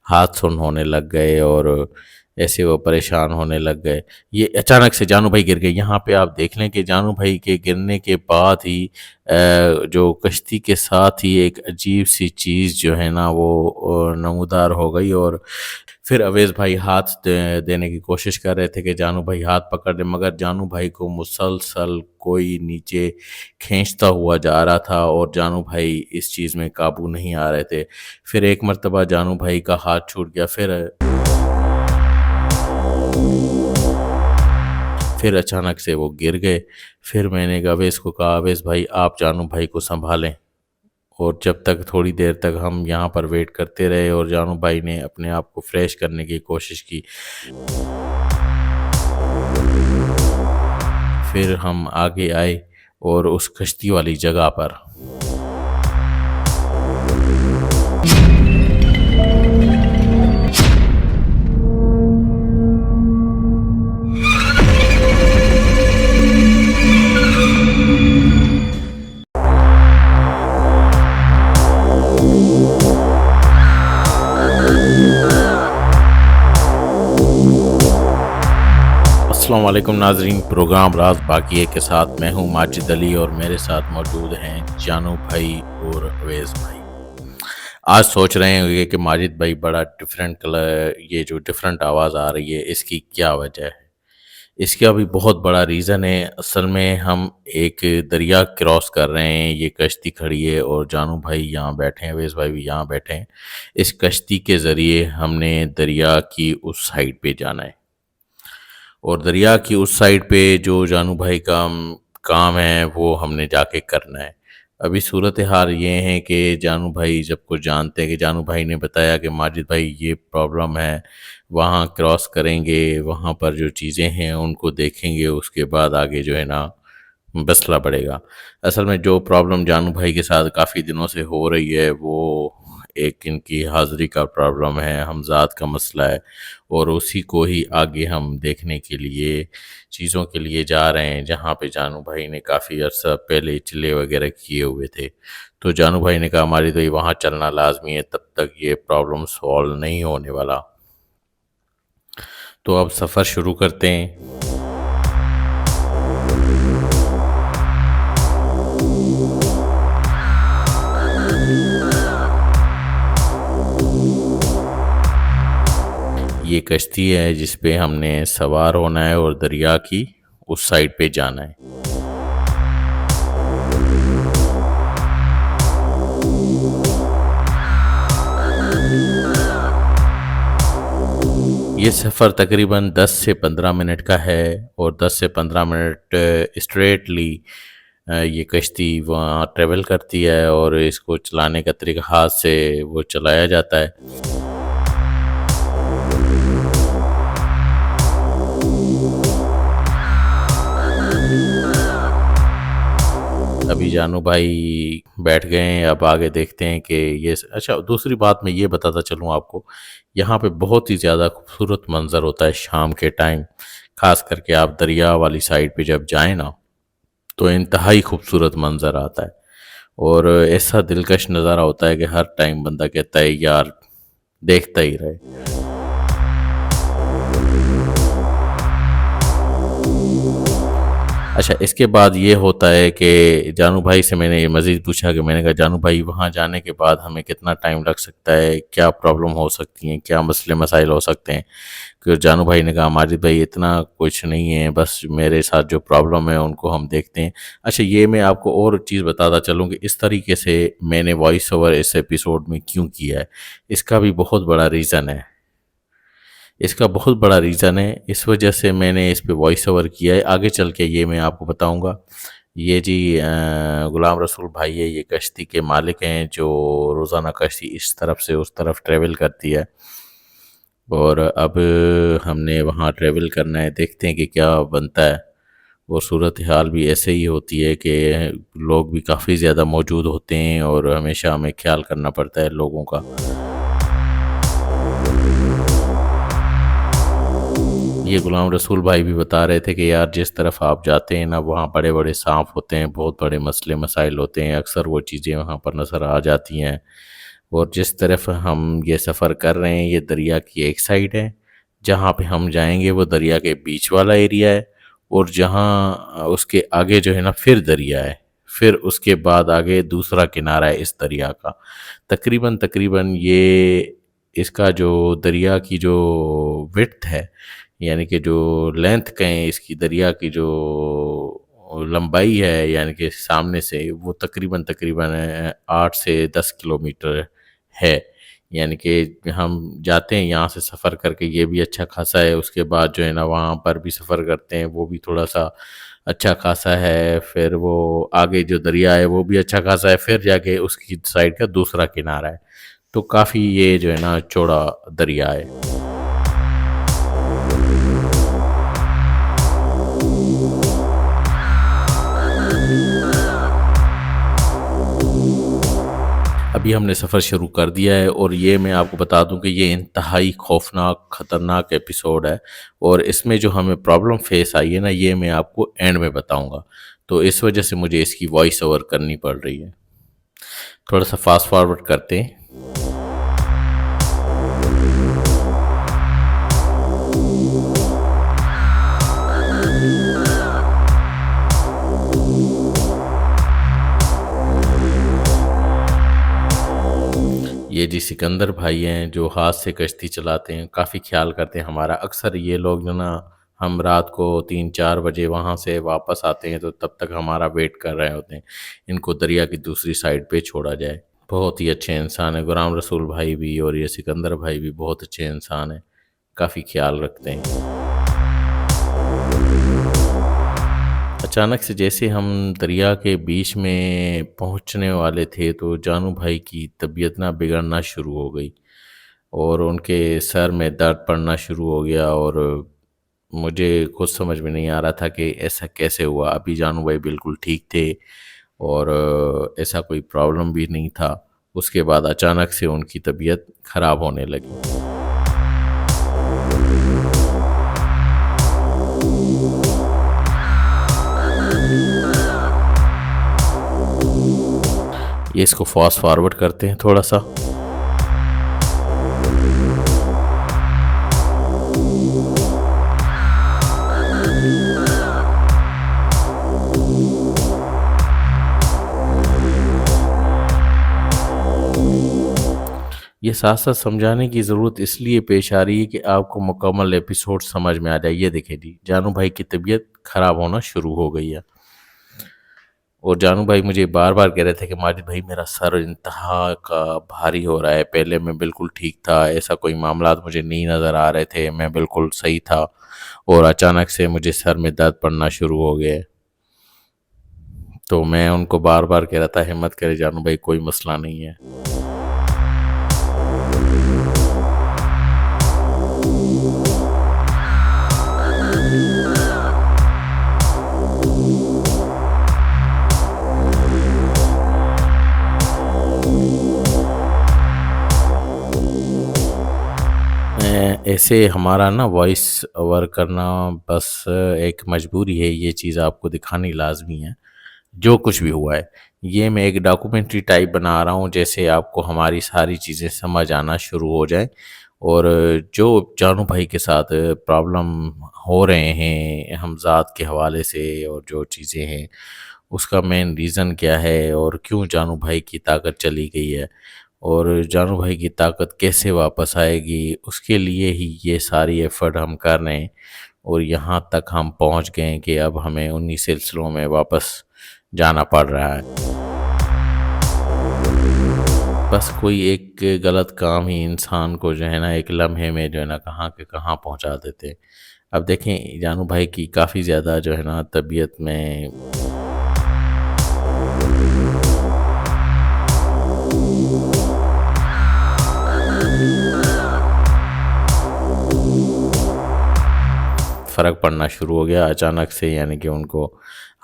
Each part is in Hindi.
हाथ सुन्न होने लग गए और ऐसे वो परेशान होने लग गए। ये अचानक से जानू भाई गिर गए। यहाँ पे आप देख लें कि जानू भाई के गिरने के बाद ही जो कश्ती के साथ ही एक अजीब सी चीज़ जो है ना वो नमूदार हो गई। और फिर अवेश भाई हाथ देने की कोशिश कर रहे थे कि जानू भाई हाथ पकड़ ले, मगर जानू भाई को मुसलसल कोई नीचे खींचता हुआ जा रहा था और जानू भाई इस चीज़ में काबू नहीं आ रहे थे। फिर एक मर्तबा जानू भाई का हाथ छूट गया। फिर अचानक से वो गिर गए। फिर मैंने अवेश को कहा, अवेश भाई आप जानू भाई को संभालें। और जब तक थोड़ी देर तक हम यहाँ पर वेट करते रहे और जानू भाई ने अपने आप को फ्रेश करने की कोशिश की। फिर हम आगे आए और उस कश्ती वाली जगह पर अस्सलाम वालेकुम नाजरीन, प्रोग्राम राज बाकी के साथ मैं हूँ माजिद अली और मेरे साथ मौजूद हैं जानू भाई और अवेश भाई। आज सोच रहे होंगे कि माजिद भाई बड़ा डिफरेंट कलर, ये जो डिफरेंट आवाज़ आ रही है इसकी क्या वजह है। इसका भी बहुत बड़ा रीज़न है। असल में हम एक दरिया क्रॉस कर रहे हैं, ये कश्ती खड़ी है और जानू भाई यहाँ बैठे हैं, अवेश भाई भी यहाँ बैठे हैं। इस कश्ती के ज़रिए हमने दरिया की उस साइड पे जाना है और दरिया की उस साइड पे जो जानू भाई का काम है वो हमने जाके करना है। अभी सूरत हाल ये है कि जानू भाई जब कुछ जानते हैं कि जानू भाई ने बताया कि माजिद भाई ये प्रॉब्लम है, वहाँ क्रॉस करेंगे, वहाँ पर जो चीज़ें हैं उनको देखेंगे, उसके बाद आगे जो है ना मसला बढ़ेगा। असल में जो प्रॉब्लम जानू भाई के साथ काफ़ी दिनों से हो रही है वो एक इनकी हाज़िरी का प्रॉब्लम है, हमज़ाद का मसला है और उसी को ही आगे हम देखने के लिए चीज़ों के लिए जा रहे हैं, जहाँ पे जानू भाई ने काफ़ी अर्सा पहले चिल्ले वगैरह किए हुए थे। तो जानू भाई ने कहा हमारी तो ये वहाँ चलना लाज़मी है, तब तक ये प्रॉब्लम सॉल्व नहीं होने वाला। तो अब सफ़र शुरू करते हैं। ये कश्ती है जिस पे हमने सवार होना है और दरिया की उस साइड पे जाना है। ये सफ़र तकरीबन 10 से 15 मिनट का है और 10 से 15 मिनट स्ट्रेटली ये कश्ती वहाँ ट्रेवल करती है और इसको चलाने का तरीका हाथ से वो चलाया जाता है। अभी जानू भाई बैठ गए हैं, अब आगे देखते हैं कि ये अच्छा, दूसरी बात मैं ये बताता चलूँ आपको, यहाँ पे बहुत ही ज़्यादा खूबसूरत मंज़र होता है शाम के टाइम। ख़ास करके आप दरिया वाली साइड पे जब जाएँ ना, तो इंतहाई खूबसूरत मंज़र आता है और ऐसा दिलकश नज़ारा होता है कि हर टाइम बंदा कहता है यार देखता ही रहे। अच्छा, इसके बाद ये होता है कि जानू भाई से मैंने ये मज़ीद पूछा कि मैंने कहा जानू भाई वहाँ जाने के बाद हमें कितना टाइम लग सकता है, क्या प्रॉब्लम हो सकती हैं, क्या मसले मसाइल हो सकते हैं। फिर जानू भाई ने कहा माजिद भाई इतना कुछ नहीं है, बस मेरे साथ जो प्रॉब्लम है उनको हम देखते हैं। अच्छा, ये मैं आपको और चीज़ बताता चलूँ कि इस तरीके से मैंने वॉइस ओवर इस एपिसोड में क्यों किया है, इसका भी बहुत बड़ा रीज़न है। इसका बहुत बड़ा रीज़न है, इस वजह से मैंने इस पे वॉइस ओवर किया है। आगे चल के ये मैं आपको बताऊँगा। ये जी गुलाम रसूल भाई है, ये कश्ती के मालिक हैं जो रोज़ाना कश्ती इस तरफ से उस तरफ ट्रैवल करती है और अब हमने वहाँ ट्रैवल करना है, देखते हैं कि क्या बनता है। और सूरत हाल भी ऐसे ही होती है कि लोग भी काफ़ी ज़्यादा मौजूद होते हैं और हमेशा हमें ख्याल करना पड़ता है लोगों का। ये गुलाम रसूल भाई भी बता रहे थे कि यार जिस तरफ आप जाते हैं ना वहाँ बड़े बड़े सांप होते हैं, बहुत बड़े मसले मसाइल होते हैं, अक्सर वो चीज़ें वहाँ पर नज़र आ जाती हैं। और जिस तरफ हम ये सफ़र कर रहे हैं ये दरिया की एक साइड है, जहाँ पे हम जाएंगे वो दरिया के बीच वाला एरिया है, और जहाँ उसके आगे जो है ना फिर दरिया है, फिर उसके बाद आगे दूसरा किनारा है इस दरिया का। तकरीबन तकरीबन ये इसका जो दरिया की जो विड्थ है, यानी कि जो लेंथ कहें इसकी दरिया की जो लंबाई है, यानी कि सामने से वो तकरीबन तकरीबन 8 से 10 किलोमीटर है। यानी कि हम जाते हैं यहाँ से सफ़र करके, ये भी अच्छा खासा है, उसके बाद जो है ना वहाँ पर भी सफ़र करते हैं, वो भी थोड़ा सा अच्छा खासा है, फिर वो आगे जो दरिया है वो भी अच्छा खासा है, फिर जाके उसकी साइड का दूसरा किनारा है। तो काफ़ी ये जो है ना चौड़ा दरिया है। अभी हमने सफ़र शुरू कर दिया है, और ये मैं आपको बता दूं कि ये इंतहाई खौफनाक ख़तरनाक एपिसोड है, और इसमें जो हमें प्रॉब्लम फेस आई है ना ये मैं आपको एंड में बताऊंगा। तो इस वजह से मुझे इसकी वॉइस ओवर करनी पड़ रही है। थोड़ा सा फास्ट फॉरवर्ड करते हैं। ये जी सिकंदर भाई हैं जो हाथ से कश्ती चलाते हैं, काफ़ी ख्याल करते हैं हमारा। अक्सर ये लोग जो ना, हम रात को 3-4 बजे वहाँ से वापस आते हैं तो तब तक हमारा वेट कर रहे होते हैं इनको दरिया की दूसरी साइड पे छोड़ा जाए। बहुत ही अच्छे इंसान हैं गुलाम रसूल भाई भी, और ये सिकंदर भाई भी बहुत अच्छे इंसान हैं, काफ़ी ख्याल रखते हैं। अचानक से जैसे हम दरिया के बीच में पहुंचने वाले थे तो जानू भाई की तबीयत ना बिगड़ना शुरू हो गई, और उनके सर में दर्द पड़ना शुरू हो गया, और मुझे कुछ समझ में नहीं आ रहा था कि ऐसा कैसे हुआ। अभी जानू भाई बिल्कुल ठीक थे, और ऐसा कोई प्रॉब्लम भी नहीं था। उसके बाद अचानक से उनकी तबीयत खराब होने लगी। ये इसको फास्ट फॉरवर्ड करते हैं थोड़ा सा। ये साथ साथ समझाने की ज़रूरत इसलिए पेश आ रही है कि आपको मुकम्मल एपिसोड समझ में आ जाए। ये देखें जी, जानू भाई की तबीयत ख़राब होना शुरू हो गई है, और जानू भाई मुझे बार बार कह रहे थे कि माजिद भाई मेरा सर इंतहा का भारी हो रहा है, पहले मैं बिल्कुल ठीक था, ऐसा कोई मामला मुझे नहीं नज़र आ रहे थे, मैं बिल्कुल सही था, और अचानक से मुझे सर में दर्द पड़ना शुरू हो गया। तो मैं उनको बार बार कह रहा था हिम्मत करे जानू भाई, कोई मसला नहीं है। ऐसे हमारा ना वॉइस ओवर करना बस एक मजबूरी है, ये चीज़ आपको दिखानी लाजमी है। जो कुछ भी हुआ है ये मैं एक डॉक्यूमेंट्री टाइप बना रहा हूँ, जैसे आपको हमारी सारी चीज़ें समझ आना शुरू हो जाए, और जो जानू भाई के साथ प्रॉब्लम हो रहे हैं हमज़ात के हवाले से, और जो चीज़ें हैं उसका मेन रीज़न क्या है, और क्यों जानू भाई की ताकत चली गई है, और जानू भाई की ताकत कैसे वापस आएगी, उसके लिए ही ये सारी एफ़र्ट हम कर रहे हैं। और यहाँ तक हम पहुँच गए हैं कि अब हमें उन्हीं सिलसिलों में वापस जाना पड़ रहा है। बस कोई एक गलत काम ही इंसान को जो है ना एक लम्हे में जो है ना कहाँ के कहाँ पहुँचा देते हैं। अब देखें जानू भाई की काफ़ी ज़्यादा जो है ना तबीयत में फ़र्क पड़ना शुरू हो गया अचानक से, यानी कि उनको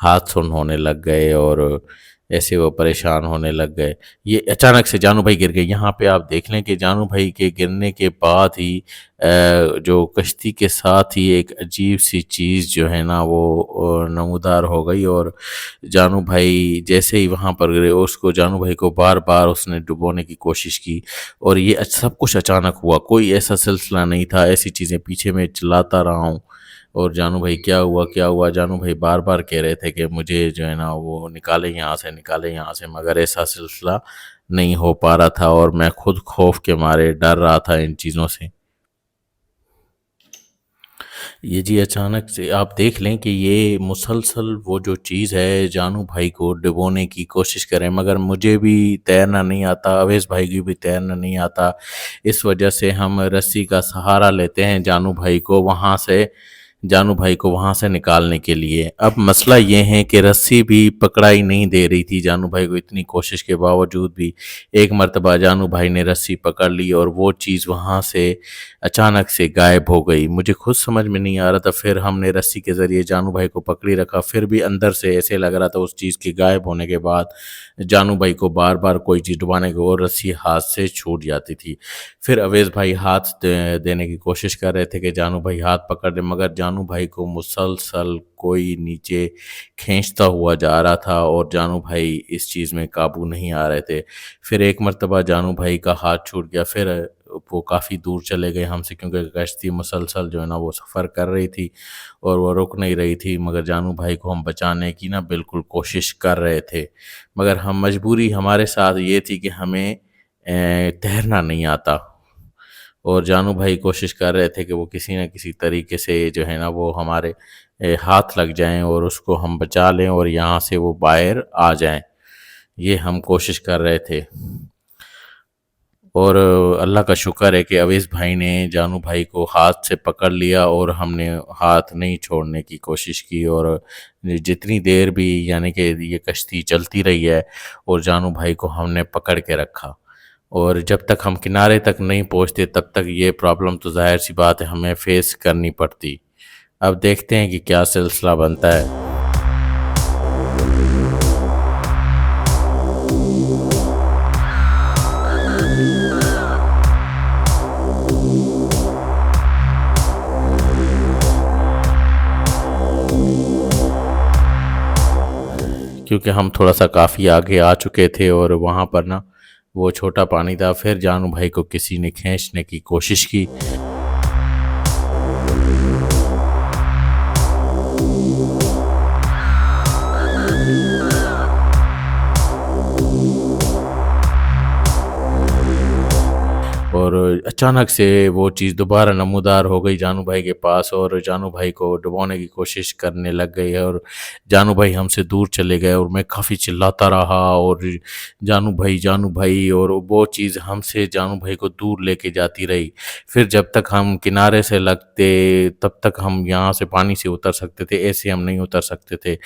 हाथ सुन्न होने लग गए, और ऐसे वो परेशान होने लग गए। ये अचानक से जानू भाई गिर गए। यहाँ पे आप देख लें कि जानू भाई के गिरने के बाद ही जो कश्ती के साथ ही एक अजीब-सी चीज़ जो है ना वो नमूदार हो गई, और जानू भाई जैसे ही वहाँ पर गिरे, उसको जानू भाई को बार-बार उसने डुबोने की कोशिश की, और ये सब कुछ अचानक हुआ। कोई ऐसा सिलसिला नहीं था, ऐसी चीज़ें पीछे मैं चिल्लाता रहा हूँ, और जानू भाई क्या हुआ, क्या हुआ? जानू भाई बार-बार कह रहे थे कि मुझे जो है ना वो निकालें यहाँ से, निकालें यहाँ से, मगर ऐसा सिलसिला नहीं हो पा रहा था, और मैं खुद खौफ के मारे डर रहा था इन चीज़ों से। ये जी अचानक से आप देख लें कि ये मुसलसल वो जो चीज़ है, जानू भाई को डुबोने की कोशिश करें, मगर मुझे भी तैरना नहीं आता, अवैस भाई को भी तैरना नहीं आता। इस वजह से हम रस्सी का सहारा लेते हैं जानू भाई को वहाँ से निकालने के लिए। अब मसला ये है कि रस्सी भी पकड़ाई नहीं दे रही थी जानू भाई को, इतनी कोशिश के बावजूद भी। एक मर्तबा जानू भाई ने रस्सी पकड़ ली और वो चीज़ वहाँ से अचानक से गायब हो गई। मुझे खुद समझ में नहीं आ रहा था, फिर हमने रस्सी के ज़रिए जानू भाई को पकड़ी रखा, फिर भी अंदर से ऐसे लग रहा था उस चीज़ के गायब होने के बाद जानू भाई को बार-बार कोई चीज़ डुबाने की, और रस्सी हाथ से छूट जाती थी। फिर अवैस भाई हाथ देने की कोशिश कर रहे थे कि जानू भाई हाथ पकड़ लें, मगर जानू भाई को मुसलसल कोई नीचे खींचता हुआ जा रहा था, और जानू भाई इस चीज़ में काबू नहीं आ रहे थे। फिर एक मर्तबा जानू भाई का हाथ छूट गया, फिर वो काफ़ी दूर चले गए हमसे, क्योंकि कश्ती मुसलसल जो है ना वो सफ़र कर रही थी और वो रुक नहीं रही थी, मगर जानू भाई को हम बचाने की ना बिल्कुल कोशिश कर रहे थे। मगर हम मजबूरी हमारे साथ ये थी कि हमें तैरना नहीं आता, और जानू भाई कोशिश कर रहे थे कि वो किसी न किसी तरीके से जो है ना वो हमारे हाथ लग जाएं और उसको हम बचा लें और यहाँ से वो बाहर आ जाएं। ये हम कोशिश कर रहे थे, और अल्लाह का शुक्र है कि अवैस भाई ने जानू भाई को हाथ से पकड़ लिया, और हमने हाथ नहीं छोड़ने की कोशिश की, और जितनी देर भी यानी कि ये कश्ती चलती रही है, और जानू भाई को हमने पकड़ के रखा, और जब तक हम किनारे तक नहीं पहुंचते तब तक ये प्रॉब्लम तो ज़ाहिर सी बात है हमें फेस करनी पड़ती। अब देखते हैं कि क्या सिलसिला बनता है। क्योंकि हम थोड़ा-सा काफ़ी आगे आ चुके थे, और वहाँ पर ना वो छोटा पानी था। फिर जानू भाई को किसी ने खींचने की कोशिश की, और अचानक से वो चीज़ दोबारा नमूदार हो गई जानू भाई के पास, और जानू भाई को डुबोने की कोशिश करने लग गई है, और जानू भाई हमसे दूर चले गए, और मैं काफ़ी चिल्लाता रहा, और जानू भाई, और वो चीज़ हमसे जानू भाई को दूर लेके जाती रही। फिर जब तक हम किनारे से लगते तब तक हम यहाँ से पानी से उतर सकते थे, ऐसे हम नहीं उतर सकते थे।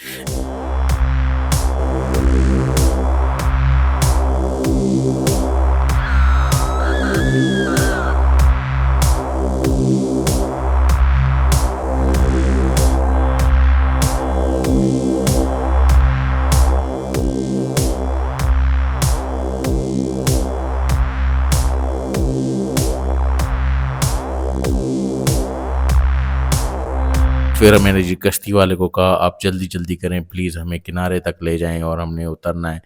फिर मैंने जी कश्ती वाले को कहा, आप जल्दी-जल्दी करें प्लीज़, हमें किनारे तक ले जाएँ और हमने उतरना है।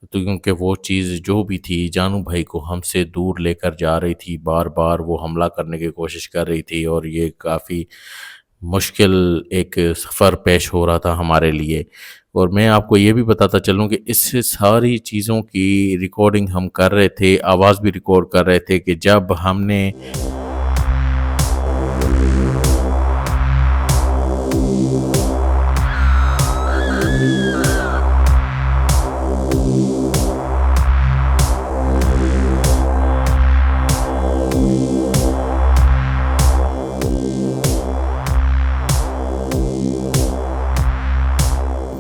तो क्योंकि वो चीज़ जो भी थी जानू भाई को हमसे दूर लेकर जा रही थी, बार-बार वो हमला करने की कोशिश कर रही थी, और ये काफ़ी मुश्किल एक सफ़र पेश हो रहा था हमारे लिए। और मैं आपको ये भी बताता चलूँ कि इस सारी चीज़ों की रिकॉर्डिंग हम कर रहे थे, आवाज़ भी रिकॉर्ड कर रहे थे, कि जब हमने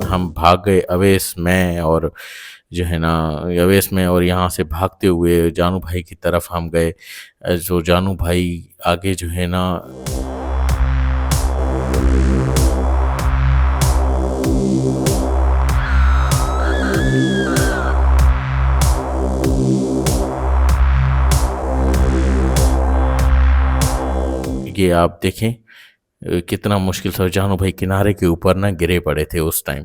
हम भाग गए अवेश में, और जो है ना अवेश में, और यहाँ से भागते हुए जानू भाई की तरफ हम गए। जो जानू भाई आगे जो है ना ये आप देखें कितना मुश्किल था। जानू भाई किनारे के ऊपर ना गिरे पड़े थे उस टाइम।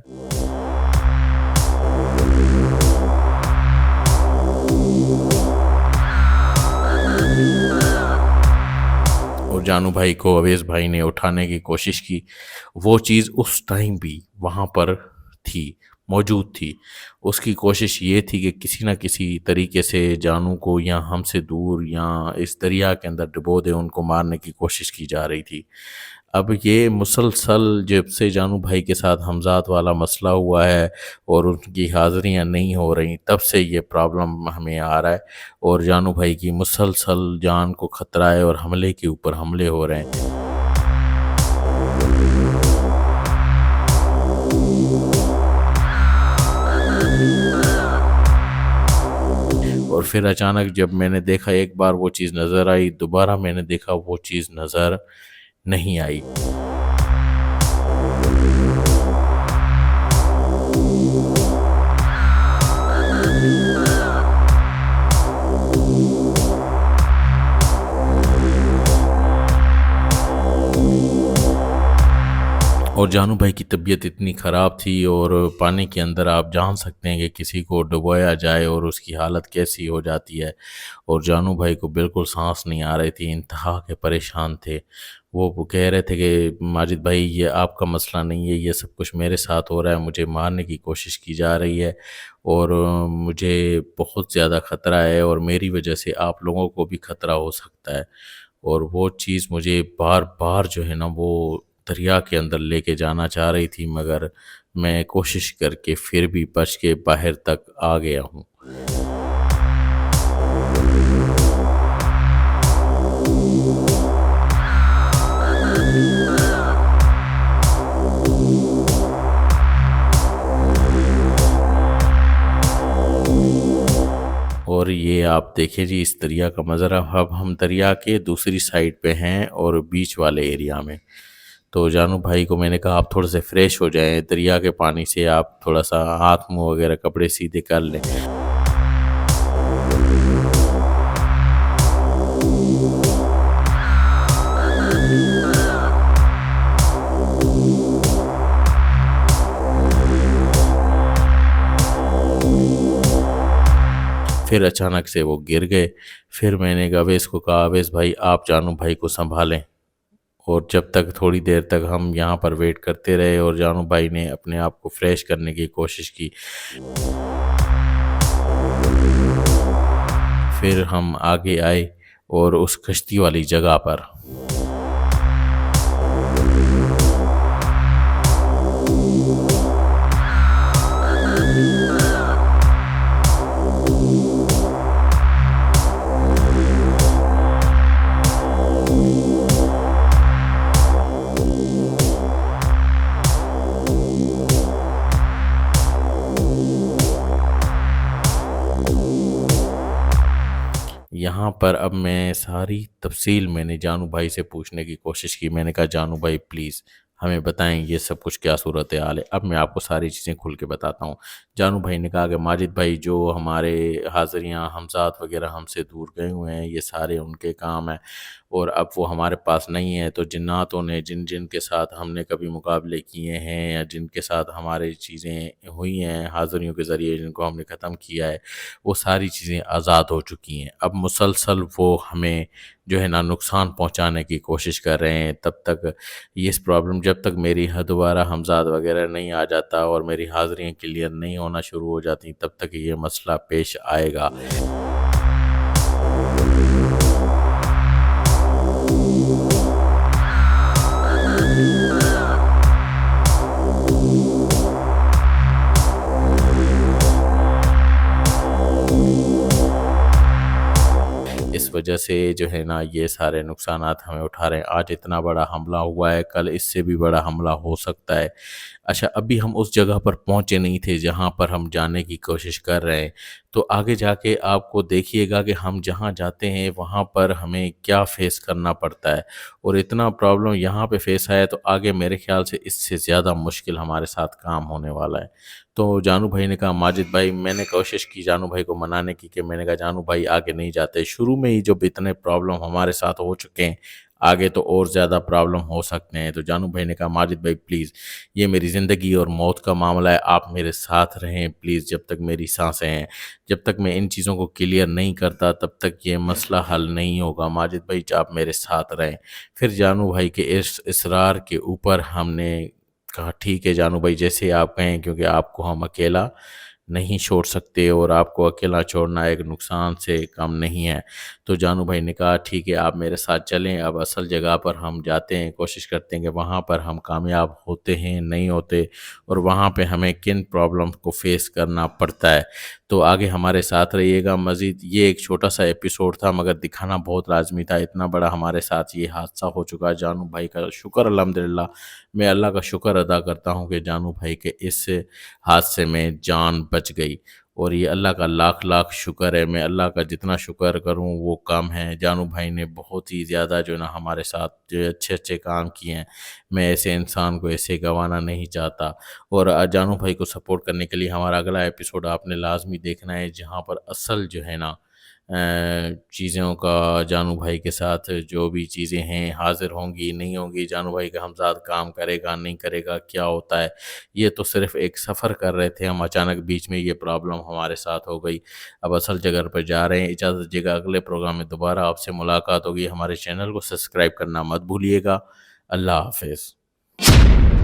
और जानू भाई को अवेश भाई ने उठाने की कोशिश की। वो चीज़ उस टाइम भी वहाँ पर थी, मौजूद थी। उसकी कोशिश ये थी कि किसी न किसी तरीके से जानू को या हमसे दूर या इस दरिया के अंदर डुबो दें, उनको मारने की कोशिश की जा रही थी। अब ये मुसलसल जब से जानू भाई के साथ हमज़ात वाला मसला हुआ है और उनकी हाज़िरियाँ नहीं हो रही, तब से ये प्रॉब्लम हमें आ रहा है और जानू भाई की मुसलसल जान को ख़तरा है और हमले के ऊपर हमले हो रहे हैं। और फिर अचानक जब मैंने देखा, एक बार वो चीज़ नज़र आई, दोबारा मैंने देखा वो चीज़ नज़र नहीं आई। और जानू भाई की तबीयत इतनी ख़राब थी और पानी के अंदर आप जान सकते हैं कि किसी को डुबोया जाए और उसकी हालत कैसी हो जाती है। और जानू भाई को बिल्कुल सांस नहीं आ रही थी, इंतहा के परेशान थे। वो कह रहे थे कि माजिद भाई ये आपका मसला नहीं है, ये सब कुछ मेरे साथ हो रहा है, मुझे मारने की कोशिश की जा रही है और मुझे बहुत ज़्यादा ख़तरा है और मेरी वजह से आप लोगों को भी ख़तरा हो सकता है। और वो चीज़ मुझे बार-बार जो है ना वो दरिया के अंदर लेके जाना चाह रही थी, मगर मैं कोशिश करके फिर भी बच के बाहर तक आ गया हूँ। और ये आप देखिए जी इस दरिया का मंज़र। अब हम दरिया के दूसरी साइड पे हैं और बीच वाले एरिया में। तो जानू भाई को मैंने कहा आप थोड़े से फ्रेश हो जाएँ, दरिया के पानी से आप थोड़ा-सा हाथ मुँह वगैरह कपड़े सीधे कर लें। फिर अचानक से वो गिर गए। फिर मैंने अवेश को कहा, अवेश भाई आप जानू भाई को सँभालें। और जब तक थोड़ी देर तक हम यहाँ पर वेट करते रहे और जानू भाई ने अपने आप को फ्रेश करने की कोशिश की। फिर हम आगे आए और उस कश्ती वाली जगह पर यहाँ पर अब मैं सारी तफ़सील मैंने जानू भाई से पूछने की कोशिश की। मैंने कहा जानू भाई प्लीज़ हमें बताएँ ये सब कुछ क्या सूरत-ए-हाल है? अब मैं आपको सारी चीज़ें खुल के बताता हूँ। जानू भाई ने कहा कि माजिद भाई जो हमारे हाज़िरियाँ, हमज़ात वग़ैरह हमसे दूर गए हुए हैं, ये सारे उनके काम हैं और अब वो हमारे पास नहीं है। तो जिन्नातों ने जिन-जिन के साथ हमने कभी मुकाबले किए हैं या जिनके साथ हमारी चीज़ें हुई हैं, हाज़िरियों के ज़रिए जिनको हमने ख़त्म किया है, वो सारी चीज़ें आज़ाद हो चुकी हैं। अब मुसलसल वो हमें जो है ना नुकसान पहुँचाने की कोशिश कर रहे हैं। तब तक ये इस प्रॉब्लम जब तक मेरी दोबारा हमज़ाद वग़ैरह नहीं आ जाता और मेरी हाज़िरियाँ क्लियर नहीं होना शुरू हो जाती, तब तक ये मसला पेश आएगा। इस वजह से जो है ना ये सारे नुकसानात हमें उठा रहे हैं। आज इतना बड़ा हमला हुआ है, कल इससे भी बड़ा हमला हो सकता है। अच्छा, अभी हम उस जगह पर पहुँचे नहीं थे जहाँ पर हम जाने की कोशिश कर रहे हैं। तो आगे जाके आपको देखिएगा कि हम जहाँ जाते हैं वहाँ पर हमें क्या फ़ेस करना पड़ता है और इतना प्रॉब्लम यहाँ पे फ़ेस आया तो आगे मेरे ख़्याल से इससे ज़्यादा मुश्किल हमारे साथ काम होने वाला है। तो जानू भाई ने कहा माजिद भाई, मैंने कोशिश की जानू भाई को मनाने की कि मैंने कहा जानू भाई आगे नहीं जाते। शुरू में ही जब इतने प्रॉब्लम हमारे साथ हो चुके हैं, आगे तो और ज़्यादा प्रॉब्लम हो सकते हैं। तो जानू भाई ने कहा माजिद भाई प्लीज़, ये मेरी ज़िंदगी और मौत का मामला है, आप मेरे साथ रहें प्लीज़, जब तक मेरी साँसें हैं। जब तक मैं इन चीज़ों को क्लियर नहीं करता तब तक ये मसला हल नहीं होगा। माजिद भाई आप मेरे साथ रहें। फिर जानू भाई के इस इसरार के ऊपर हमने कहा ठीक है जानू भाई, जैसे आप कहें, क्योंकि आपको हम अकेला नहीं छोड़ सकते और आपको अकेला छोड़ना एक नुकसान से कम नहीं है। तो जानू भाई ने कहा ठीक है आप मेरे साथ चलें, अब असल जगह पर हम जाते हैं, कोशिश करते हैं कि वहाँ पर हम कामयाब होते हैं नहीं होते, और वहाँ पे हमें किन प्रॉब्लम को फेस करना पड़ता है। तो आगे हमारे साथ रहिएगा मज़ीद। ये एक छोटा सा एपिसोड था मगर दिखाना बहुत लाजमी था, इतना बड़ा हमारे साथ ये हादसा हो चुका है। जानू भाई का शुक्र अल्हम्दुलिल्लाह, मैं अल्लाह का शुक्र अदा करता हूँ कि जानू भाई के इस हादसे में जान बच गई, और ये अल्लाह का लाख लाख शुक्र है। मैं अल्लाह का जितना शुक्र करूँ वो कम है। जानू भाई ने बहुत ही ज़्यादा जो है ना हमारे साथ जो अच्छे अच्छे काम किए हैं। मैं ऐसे इंसान को ऐसे गंवाना नहीं चाहता। और जानू भाई को सपोर्ट करने के लिए हमारा अगला एपिसोड आपने लाजमी देखना है, जहाँ पर असल जो है ना चीज़ों का जानू भाई के साथ जो भी चीज़ें हैं हाज़िर होंगी नहीं होंगी, जानू भाई का हमसाथ काम करेगा नहीं करेगा, क्या होता है। ये तो सिर्फ़ एक सफ़र कर रहे थे हम, अचानक बीच में ये प्रॉब्लम हमारे साथ हो गई। अब असल जगह पर जा रहे हैं। इजाज़त दीजिएगा, अगले प्रोग्राम में दोबारा आपसे मुलाकात होगी। हमारे चैनल को सब्सक्राइब करना मत भूलिएगा। अल्लाह हाफ़िज़।